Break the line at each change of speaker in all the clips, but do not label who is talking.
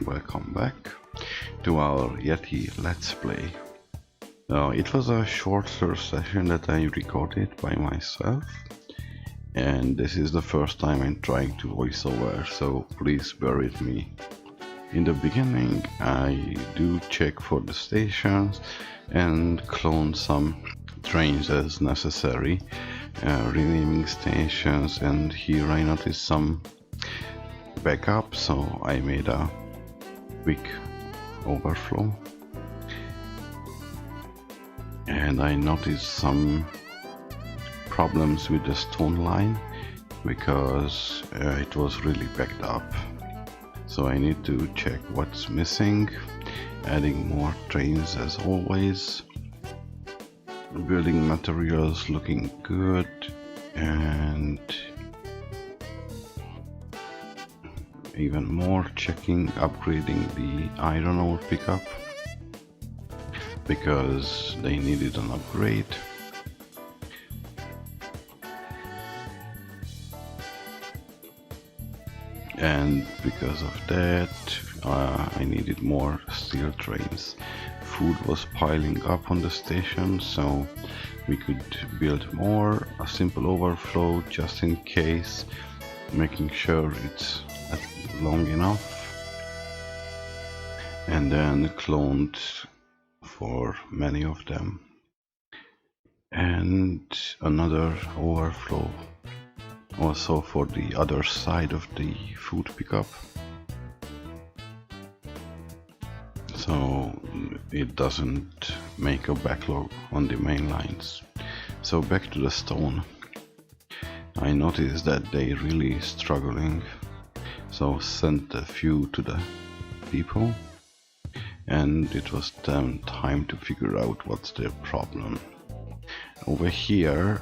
welcome back to our Yeti Let's Play. It was a shorter session that I recorded by myself, and this is the first time I'm trying to voice over, so please bear with me. In the beginning I do check for the stations and clone some trains as necessary, renaming stations, and here I noticed some backup, so I made a quick overflow, and I noticed some problems with the stone line because it was really backed up, so I need to check what's missing, adding more trains as always, building materials looking good, and even more checking upgrading the iron ore pickup because they needed an upgrade. And because of that I needed more steel trains. Food was piling up on the station, so we could build more, a simple overflow just in case, making sure it's long enough, and then cloned for many of them, and another overflow also for the other side of the food pickup, so it doesn't make a backlog on the main lines. So back to the stone. I noticed that they really struggling, so sent a few to the depot, and it was then time to figure out what's their problem. Over here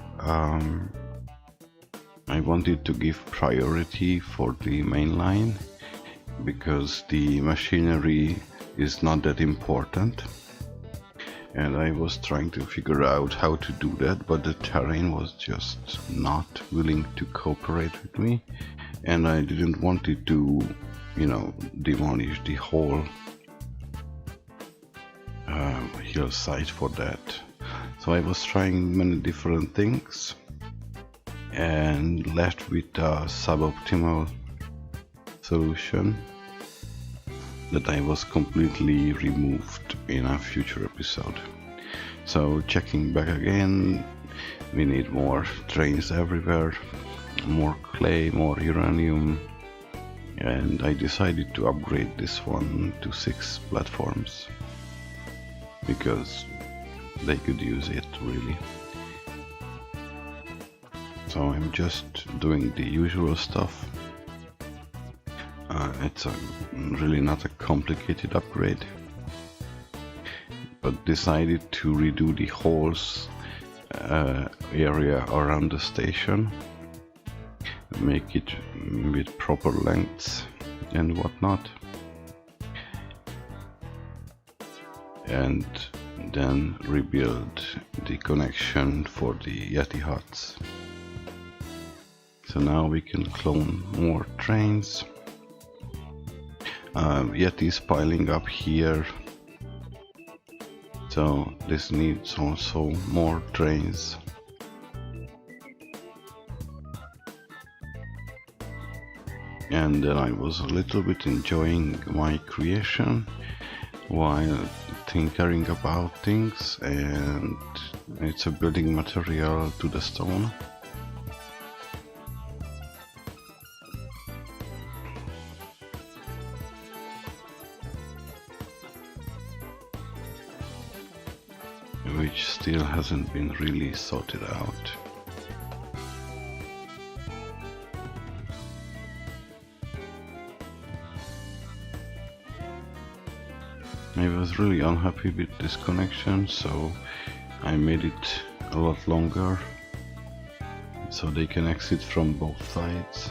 I wanted to give priority for the main line because the machinery is not that important, and I was trying to figure out how to do that, but the terrain was just not willing to cooperate with me, and I didn't want it to, demolish the whole hillside for that. So I was trying many different things and left with a suboptimal solution that I was completely removed in a future episode. So checking back again, we need more trains everywhere, more clay, more uranium, and I decided to upgrade this one to 6 platforms because they could use it really. So I'm just doing the usual stuff. It's really not a complicated upgrade, but decided to redo the whole area around the station, make it with proper lengths and whatnot, and then rebuild the connection for the Yeti huts. So now we can clone more trains. Yeti is piling up here, so this needs also more trains. And then I was a little bit enjoying my creation while tinkering about things, and it's a building material to the stone. Which still hasn't been really sorted out. I was really unhappy with this connection, so I made it a lot longer so they can exit from both sides.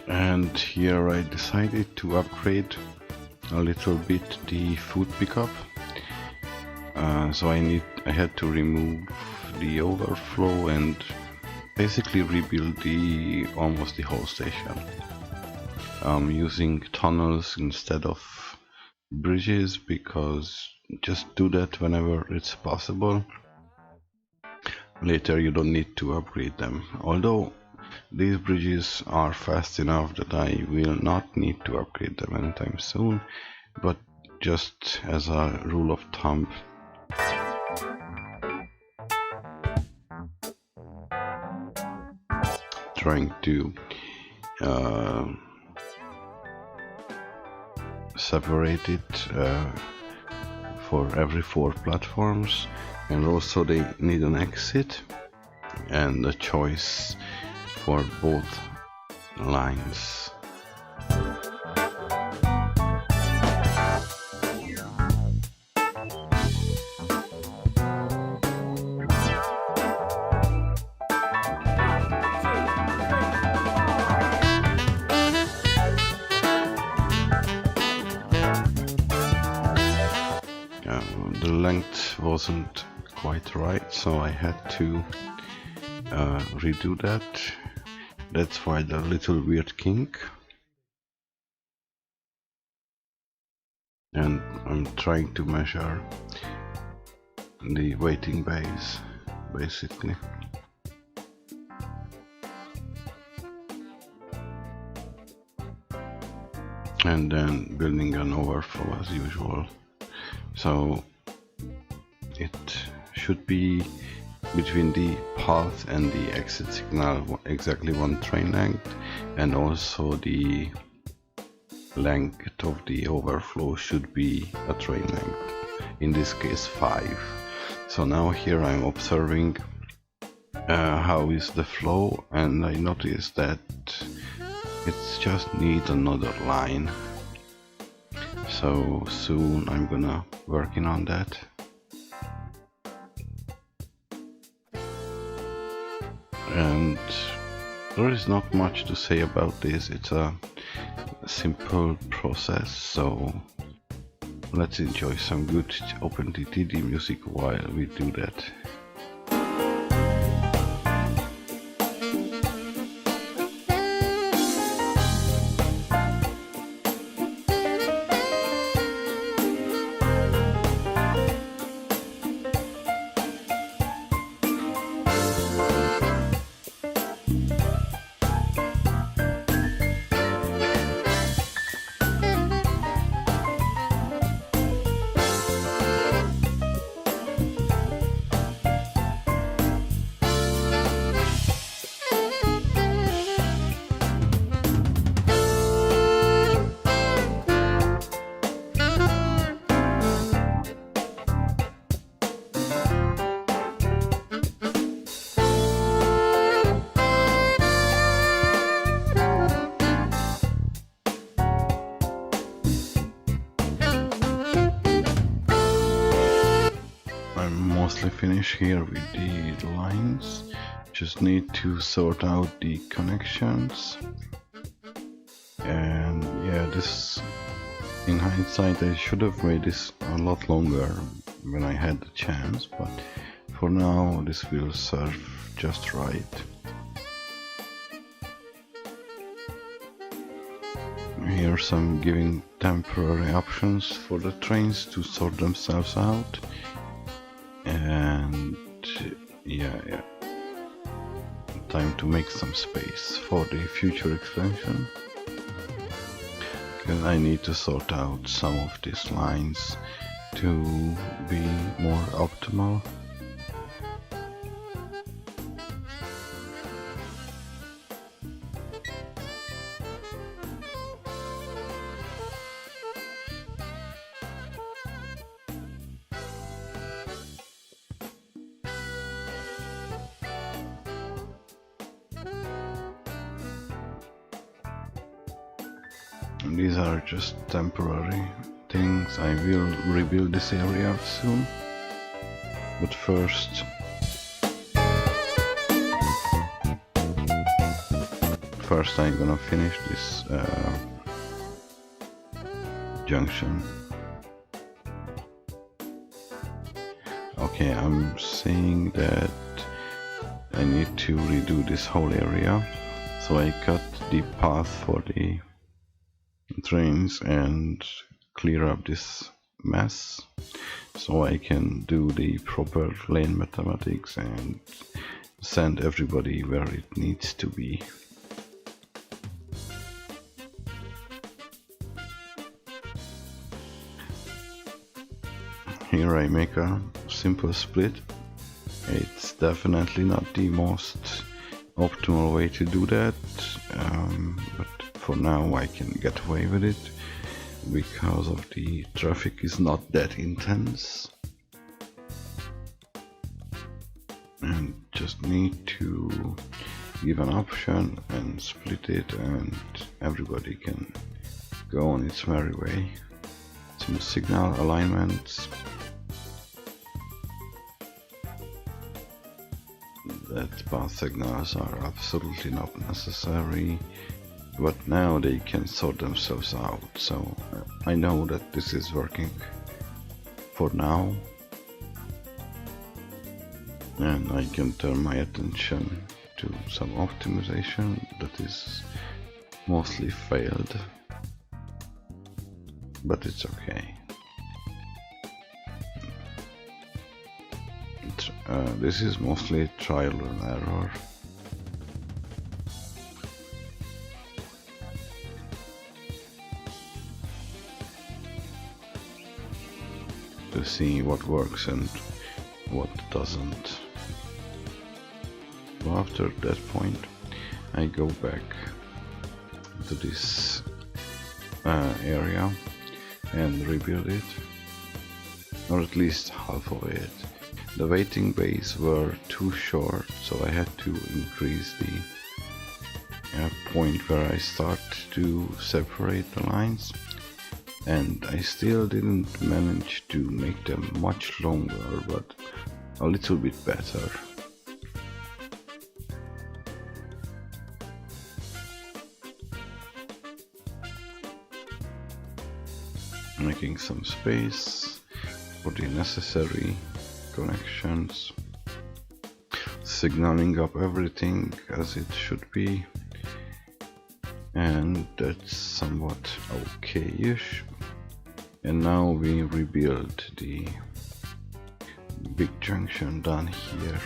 And here I decided to upgrade a little bit the food pickup. So I had to remove the overflow and basically rebuild almost the whole station. Using tunnels instead of bridges, because just do that whenever it's possible. Later you don't need to upgrade them, although these bridges are fast enough that I will not need to upgrade them anytime soon, but just as a rule of thumb. Trying to separate it for every 4 platforms, and also they need an exit and a choice for both lines. The length wasn't quite right, so I had to redo that. That's why the little weird kink. And I'm trying to measure the waiting bays, basically. And then building an overflow as usual. So it should be between the path and the exit signal exactly 1 train length, and also the length of the overflow should be a train length, in this case 5. So now here I'm observing how is the flow, and I notice that it's just need another line. So soon I'm gonna working on that. And there is not much to say about this. It's a simple process, so let's enjoy some good OpenTTD music while we do that. Mostly finish here with the lines, just need to sort out the connections. And yeah, this, in hindsight, I should have made this a lot longer when I had the chance, but for now this will serve just right. Here some giving temporary options for the trains to sort themselves out. And yeah, time to make some space for the future expansion, because I need to sort out some of these lines to be more optimal. These are just temporary things. I will rebuild this area soon, but first I'm gonna finish this junction. Okay, Okay, I'm saying that I need to redo this whole area, so I cut the path for the trains and clear up this mess so I can do the proper lane mathematics and send everybody where it needs to be. Here I make a simple split. It's definitely not the most optimal way to do that, but for now I can get away with it because of the traffic is not that intense, and just need to give an option and split it and everybody can go on its merry way. Some signal alignments. That path signals are absolutely not necessary, but now they can sort themselves out, so I know that this is working for now, and I can turn my attention to some optimization that is mostly failed, but it's okay. This is mostly trial and error. To see what works and what doesn't. So after that point I go back to this area and rebuild it, or at least half of it. The waiting bays were too short, so I had to increase the point where I start to separate the lines, and I still didn't manage to make them much longer, but a little bit better. Making some space for the necessary connections, signaling up everything as it should be, and that's somewhat okay-ish. And now we rebuild the big junction down here.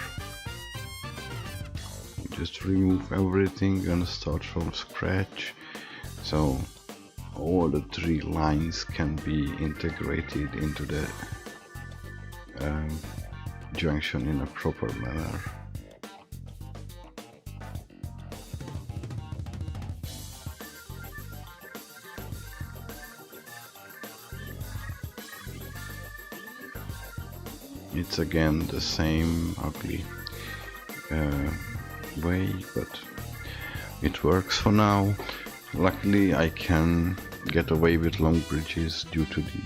Just remove everything and start from scratch, so all the 3 lines can be integrated into the junction in a proper manner. It's again the same ugly way, but it works for now. Luckily I can get away with long bridges due to the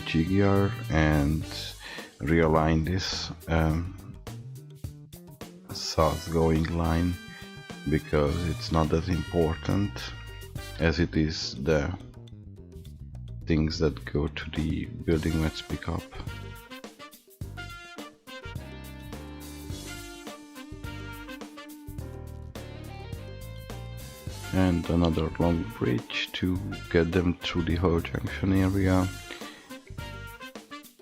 G-gear, and realign this south going line because it's not that important as it is the things that go to the building mats pickup. And another long bridge to get them through the whole junction area,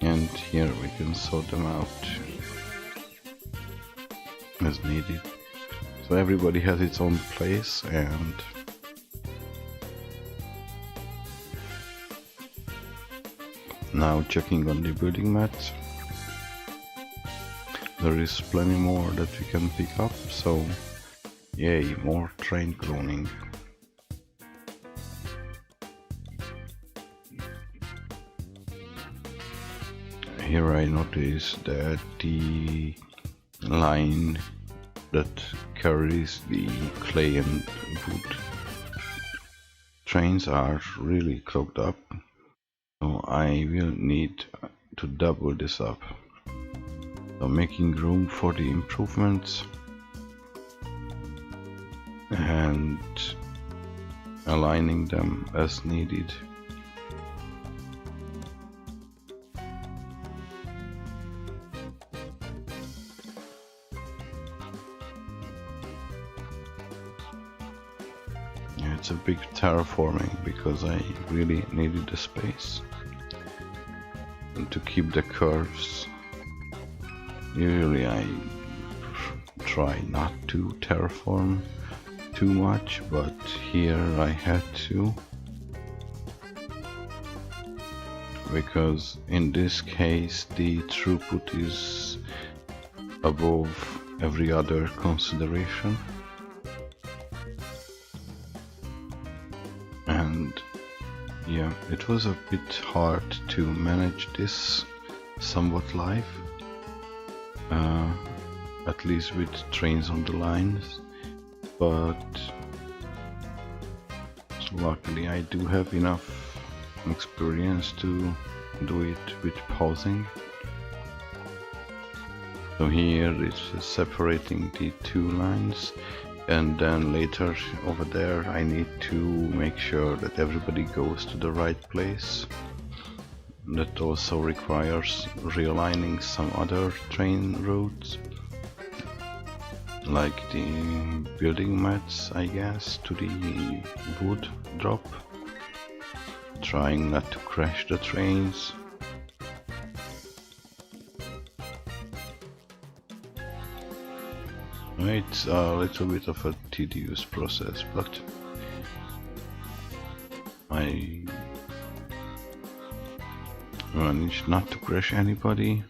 and here we can sort them out as needed. So everybody has its own place, and now checking on the building mats. There is plenty more that we can pick up, so yay, more train cloning. Here I noticed that the line that carries the clay and wood trains are really clogged up, so I will need to double this up. So making room for the improvements and aligning them as needed. it's a big terraforming because I really needed the space and to keep the curves. Usually I try not to terraform too much, but here I had to, because in this case the throughput is above every other consideration. And yeah, it was a bit hard to manage this somewhat live, at least with trains on the lines, but luckily I do have enough experience to do it with pausing. So here it's separating the two lines, and then later over there I need to make sure that everybody goes to the right place. That also requires realigning some other train routes, like the building mats, I guess, to the wood drop, trying not to crash the trains. It's a little bit of a tedious process, but I managed not to crash anybody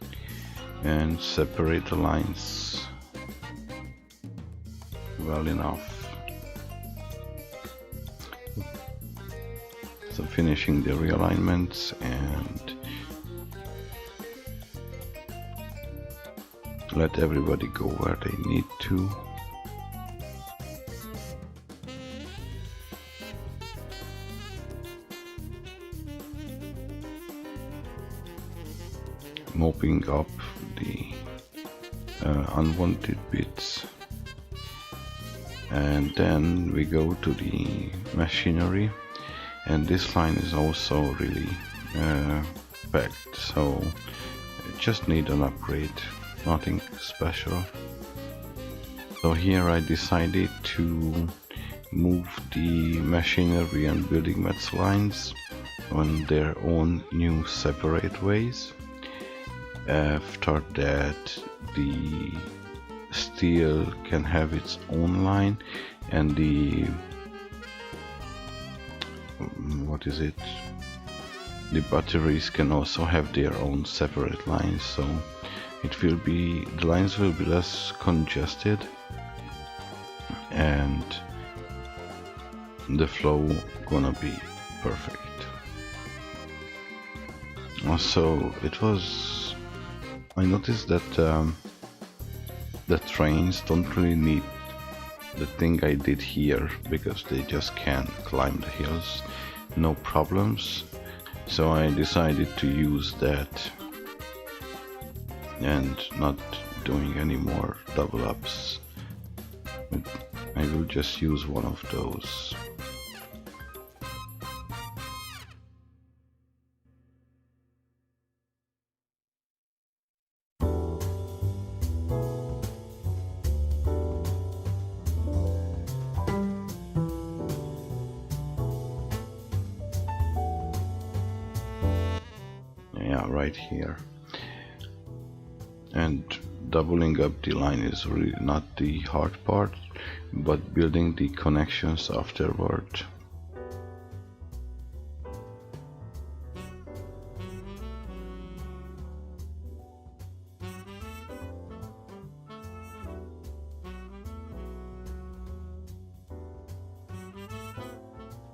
and separate the lines well enough. So finishing the realignments and let everybody go where they need to. Mopping up the unwanted bits, and then we go to the machinery, and this line is also really packed, so I just need an upgrade, nothing special. So here I decided to move the machinery and building mats lines on their own new separate ways. After that the steel can have its own line, and the the batteries can also have their own separate lines, so the lines will be less congested and the flow gonna be perfect. Also, I noticed that the trains don't really need the thing I did here, because they just can climb the hills, no problems. So I decided to use that and not doing any more double ups. I will just use one of those. Right here, and doubling up the line is really not the hard part, but building the connections afterward.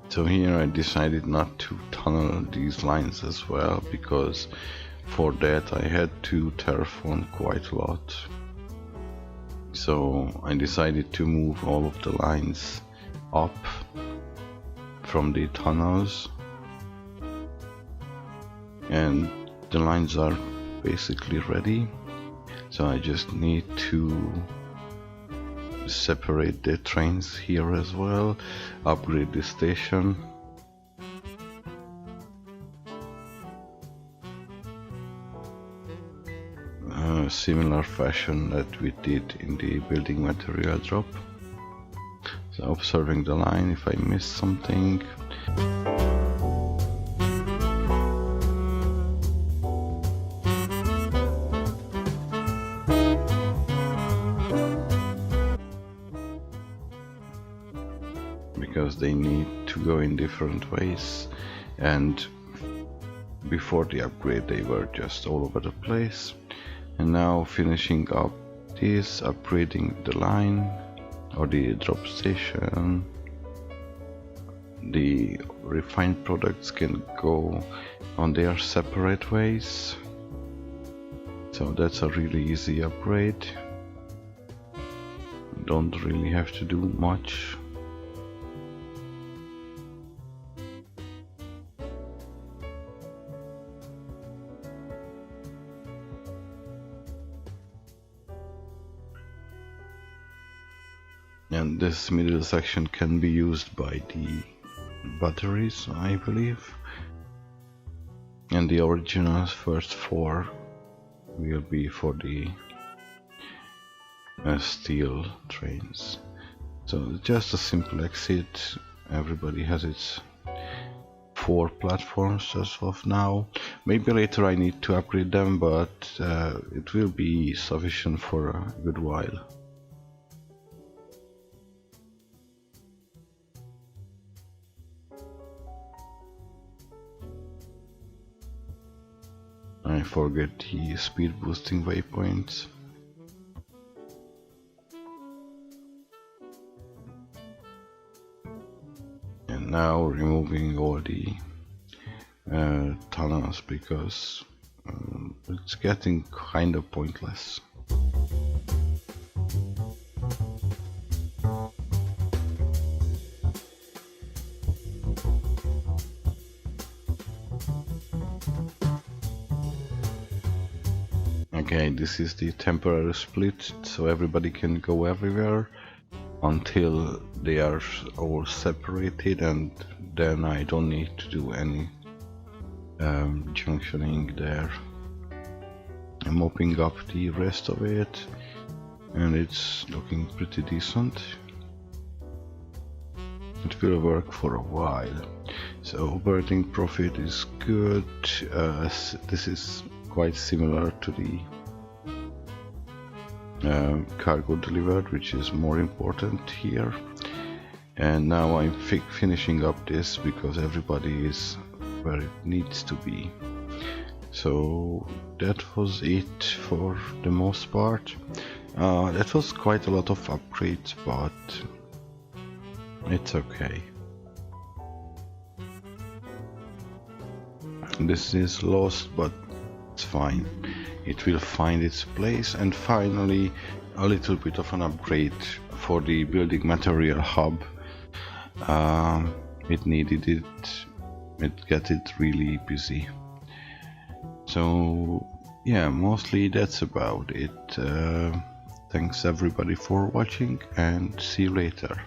So here I decided not to tunnel these lines as well, because for that I had to terraform quite a lot. So I decided to move all of the lines up from the tunnels, and the lines are basically ready. So I just need to separate the trains here as well, upgrade the station, similar fashion that we did in the building material drop. So observing the line if I miss something. Because they need to go in different ways, and before the upgrade they were just all over the place. And now finishing up this, upgrading the line or the drop station. The refined products can go on their separate ways, so that's a really easy upgrade. Don't really have to do much. And this middle section can be used by the batteries, I believe. And the original first 4 will be for the steel trains. So just a simple exit. Everybody has its 4 platforms as of now. Maybe later I need to upgrade them, but it will be sufficient for a good while. I forget the speed boosting waypoints. And now removing all the tunnels, because it's getting kind of pointless. Okay, this is the temporary split, so everybody can go everywhere until they are all separated, and then I don't need to do any junctioning there. I'm mopping up the rest of it, and it's looking pretty decent. It will work for a while. So operating profit is good. This is quite similar to the cargo delivered, which is more important here. And now I'm finishing up this because everybody is where it needs to be. So that was it for the most part. That was quite a lot of upgrades, but it's okay. This is lost, but it's fine. It will find its place. And finally, a little bit of an upgrade for the building material hub. It needed it. It got it really busy. So yeah, mostly that's about it. Thanks everybody for watching, and see you later.